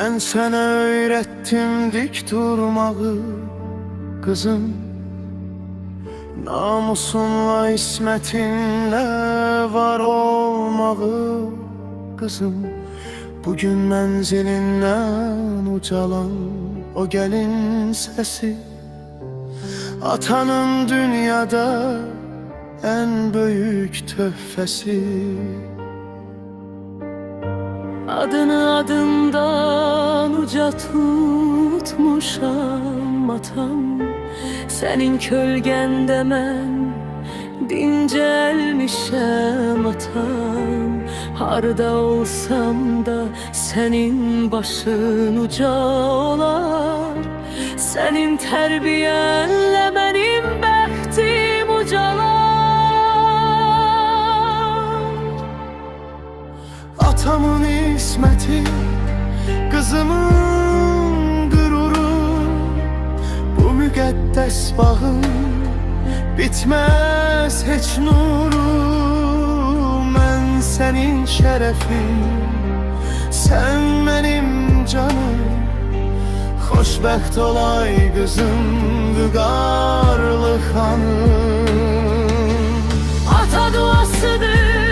Ben sana öğrettim dik durmağı kızım. Namusunla ismetinle var olmağı kızım. Bugün menzilinden ucalan o gelin sesi, atanın dünyada en büyük töhfesi. Adını adından uca tutmuşam atam. Senin kölgende ben dincelmişem atam. Harda olsam da senin başın uca olar. Senin terbiyenle benim bəxtim ucalar. Atamın ismeti, kızımın gururu, bu müqəddəs bağın bitmez hiç nuru. Mən senin şerefin, sen benim canım. Xoşbəxt olay kızım, vüqarlı xanım. Ata duasıdır